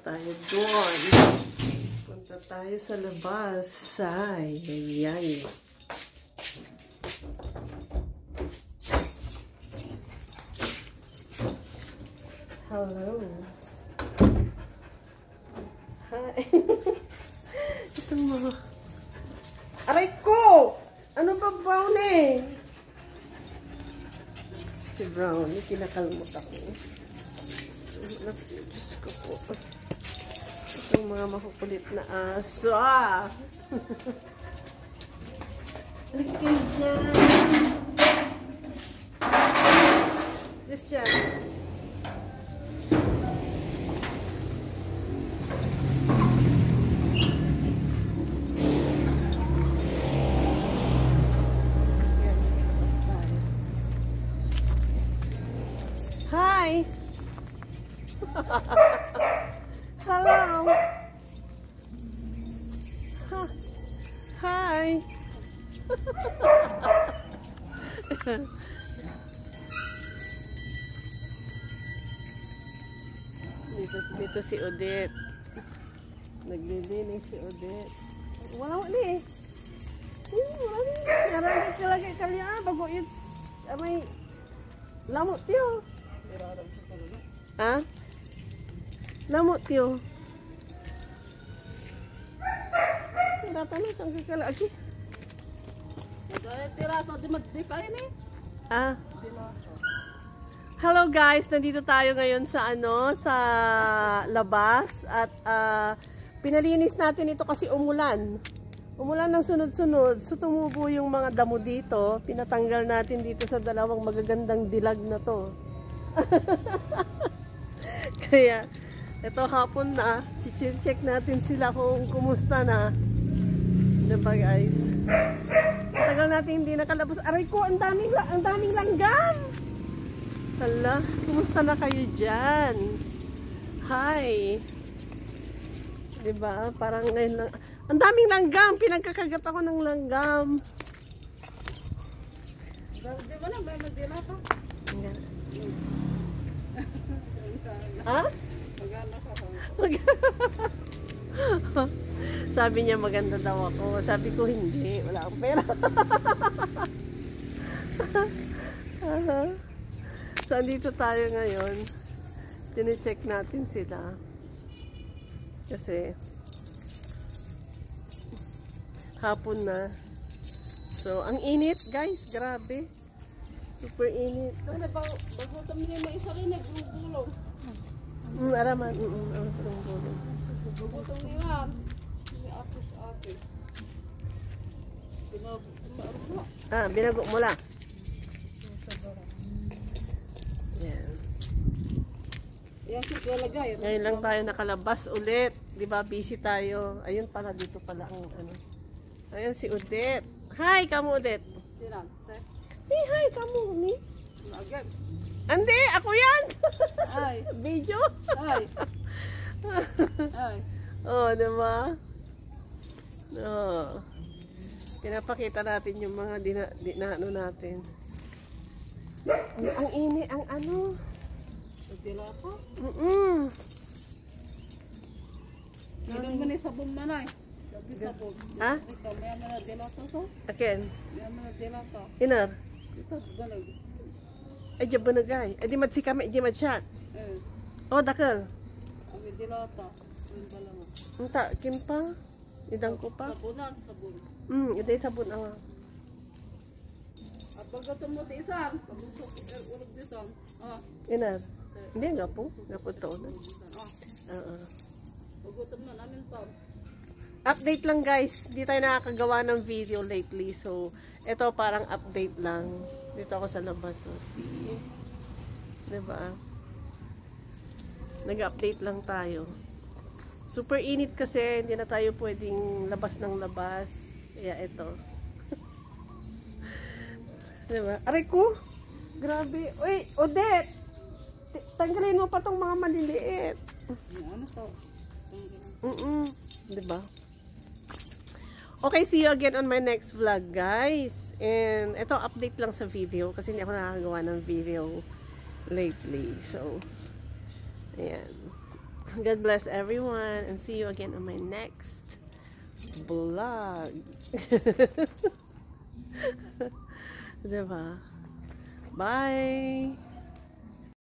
tayo doon. Punta tayo sa labas. Ay, ay, ay. Hello. Hi. Ito mo. Aray ko! Ano ba, Brownie? Si Brownie, kinakalmot ako. Diyos ko po. Itong mga makukulit na aso. Alis kayo dyan. Alis dyan. Hi! Hello! Hi! dito si Odette. Naglilinis si Odette. Wala eh. Narangit ka lagi kaliya. Bago it's may lamot yun. Ha? Lamot yun. Natanong saan ka lagi? Ah. Hello guys, nandito tayo ngayon sa sa labas at pinalinis natin ito kasi umulan. Umulan ng sunod-sunod, so tumubo yung mga damo dito. Pinatanggal natin dito sa dalawang magagandang dilag na to. Kaya ito hapon na, check natin sila kung kumusta na. Diba guys? Tagal natin hindi nakalabas. Aray ko, ang daming langgam! Hala, kumusta na kayo dyan? Hi! Diba? Parang ngayon lang. Ang daming langgam! Pinagkakagat ako ng langgam. Di ba na? May magdila pa? Ha? Maganda ka pa. Sabi niya maganda daw ako. Sabi ko hindi. Wala akong pera. So, andito tayo ngayon. Tine-check natin sila. Kasi hapon na. So, ang init guys. Grabe. Super init. So, bagutom niya may isa rin nagbulong. Araman. Bulong. Bagutom niya. May apis. Binago mo lang. Yan. Yan si Kualagay. Ngayon lang tayo nakalabas ulit. Di ba busy tayo? Ayun pala, dito pala ang Ayun si Odette. Hi, kamu Odette. Sinan, sir. Hi, kamu ni. Agad. Andi, ako yan. Ay. Video. Ay. Oh, di ba? Oh. Pinapakita natin yung mga ano natin. Ang ini, ang ano. Magdila pa? Inom mo ni sabon manay. Sabi sabon. Ha? Ikaw, may mga dila to? Akin? May mga dila to. Inar? Ito, balag. Ay, dyan banagay. Ay, di matsi kami, di matsyak. Oh, dakal. May dila to. Yung balang. Unta, kim pa? Idang ko pa? Sabunan, sabon. Iday sabon ang At pagkatong mo ti isang, pagusok ulag dito. Inar? Hindi, gapo. Gapo taon na. Pagkatong na namin to. Update lang guys. Di tayo nakakagawa ng video lately. So, ito parang update lang. Dito ako sa labas. So, see? Diba? Nag-update lang tayo. Super init kasi. Hindi na tayo pwedeng labas ng labas. Kaya ito. Diba? Aray ko! Grabe. Uy, Odette! Tanggalin mo pa tong mga maliliit. Ano to? Diba? Okay, see you again on my next vlog, guys. And ito, update lang sa video kasi hindi ako nakakagawa ng video lately. So, ayan. God bless everyone and see you again on my next vlog. Diba? Bye!